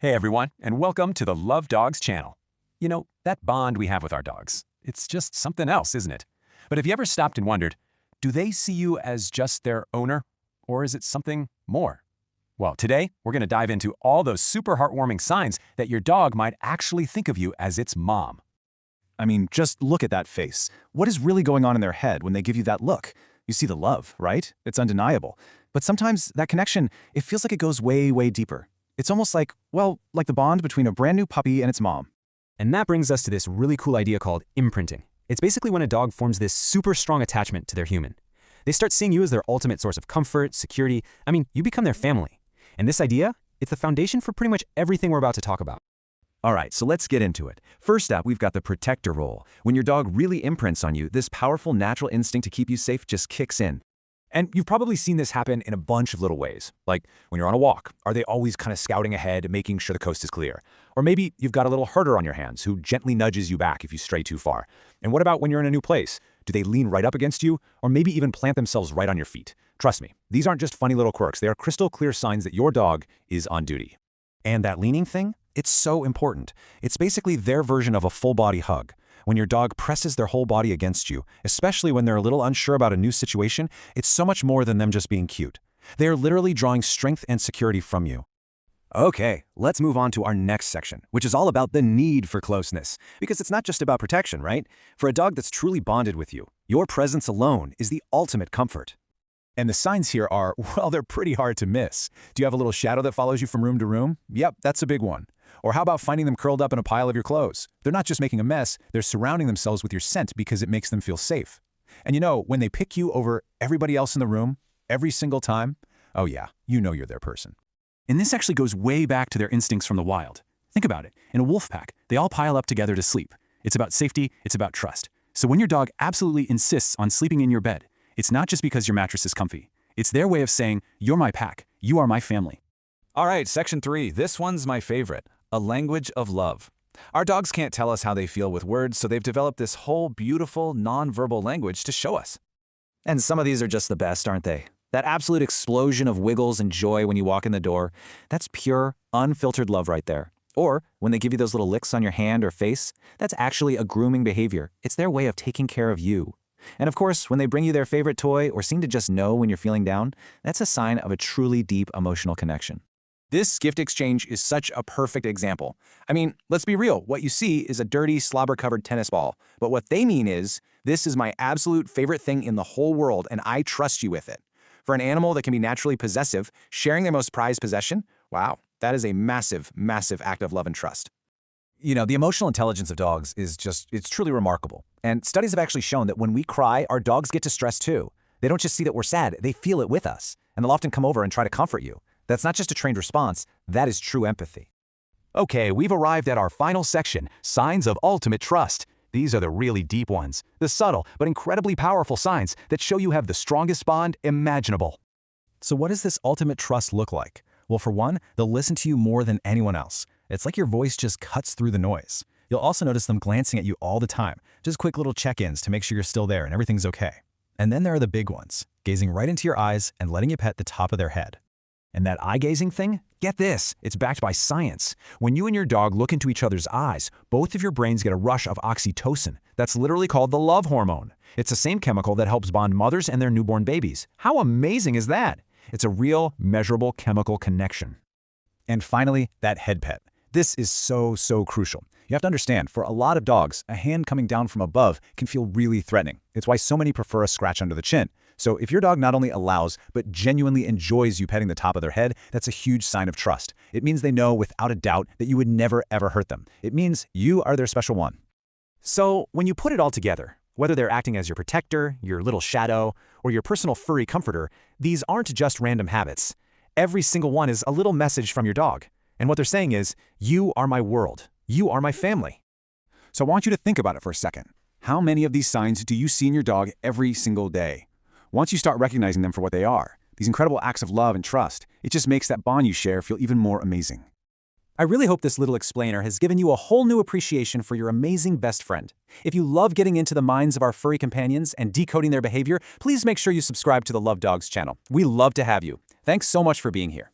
Hey everyone, and welcome to the Love Dogs channel. You know, that bond we have with our dogs, it's just something else, isn't it? But have you ever stopped and wondered, do they see you as just their owner, or is it something more? Well, today, we're going to dive into all those super heartwarming signs that your dog might actually think of you as its mom. I mean, just look at that face. What is really going on in their head when they give you that look? You see the love, right? It's undeniable. But sometimes that connection, it feels like it goes way, way deeper. It's almost like, well, like the bond between a brand new puppy and its mom. And that brings us to this really cool idea called imprinting. It's basically when a dog forms this super strong attachment to their human. They start seeing you as their ultimate source of comfort, security. I mean, you become their family. And this idea, it's the foundation for pretty much everything we're about to talk about. All right, so let's get into it. First up, we've got the protector role. When your dog really imprints on you, this powerful natural instinct to keep you safe just kicks in. And you've probably seen this happen in a bunch of little ways. Like when you're on a walk, are they always kind of scouting ahead, making sure the coast is clear? Or maybe you've got a little herder on your hands who gently nudges you back if you stray too far. And what about when you're in a new place? Do they lean right up against you, or maybe even plant themselves right on your feet? Trust me, these aren't just funny little quirks. They are crystal clear signs that your dog is on duty. And that leaning thing? It's so important. It's basically their version of a full-body hug. When your dog presses their whole body against you, especially when they're a little unsure about a new situation, it's so much more than them just being cute. They are literally drawing strength and security from you. Okay, let's move on to our next section, which is all about the need for closeness. Because it's not just about protection, right? For a dog that's truly bonded with you, your presence alone is the ultimate comfort. And the signs here are, well, they're pretty hard to miss. Do you have a little shadow that follows you from room to room? Yep, that's a big one. Or how about finding them curled up in a pile of your clothes? They're not just making a mess, they're surrounding themselves with your scent because it makes them feel safe. And you know, when they pick you over everybody else in the room, every single time, oh yeah, you know you're their person. And this actually goes way back to their instincts from the wild. Think about it. In a wolf pack, they all pile up together to sleep. It's about safety, it's about trust. So when your dog absolutely insists on sleeping in your bed, it's not just because your mattress is comfy. It's their way of saying, you're my pack, you are my family. All right, section 3. This one's my favorite. A language of love. Our dogs can't tell us how they feel with words, so they've developed this whole beautiful, non-verbal language to show us. And some of these are just the best, aren't they? That absolute explosion of wiggles and joy when you walk in the door, that's pure, unfiltered love right there. Or when they give you those little licks on your hand or face, that's actually a grooming behavior. It's their way of taking care of you. And of course, when they bring you their favorite toy or seem to just know when you're feeling down, that's a sign of a truly deep emotional connection. This gift exchange is such a perfect example. I mean, let's be real. What you see is a dirty, slobber-covered tennis ball. But what they mean is, this is my absolute favorite thing in the whole world, and I trust you with it. For an animal that can be naturally possessive, sharing their most prized possession, wow, that is a massive, massive act of love and trust. You know, the emotional intelligence of dogs is it's truly remarkable. And studies have actually shown that when we cry, our dogs get distressed too. They don't just see that we're sad, they feel it with us. And they'll often come over and try to comfort you. That's not just a trained response, that is true empathy. Okay, we've arrived at our final section, signs of ultimate trust. These are the really deep ones, the subtle but incredibly powerful signs that show you have the strongest bond imaginable. So what does this ultimate trust look like? Well, for one, they'll listen to you more than anyone else. It's like your voice just cuts through the noise. You'll also notice them glancing at you all the time, just quick little check-ins to make sure you're still there and everything's okay. And then there are the big ones, gazing right into your eyes and letting you pet the top of their head. And that eye-gazing thing? Get this, it's backed by science. When you and your dog look into each other's eyes, both of your brains get a rush of oxytocin. That's literally called the love hormone. It's the same chemical that helps bond mothers and their newborn babies. How amazing is that? It's a real, measurable chemical connection. And finally, that head pet. This is so crucial. You have to understand, for a lot of dogs, a hand coming down from above can feel really threatening. It's why so many prefer a scratch under the chin. So if your dog not only allows, but genuinely enjoys you petting the top of their head, that's a huge sign of trust. It means they know without a doubt that you would never ever hurt them. It means you are their special one. So when you put it all together, whether they're acting as your protector, your little shadow, or your personal furry comforter, these aren't just random habits. Every single one is a little message from your dog. And what they're saying is, you are my world. You are my family. So I want you to think about it for a second. How many of these signs do you see in your dog every single day? Once you start recognizing them for what they are, these incredible acts of love and trust, it just makes that bond you share feel even more amazing. I really hope this little explainer has given you a whole new appreciation for your amazing best friend. If you love getting into the minds of our furry companions and decoding their behavior, please make sure you subscribe to the Love Dogs channel. We love to have you. Thanks so much for being here.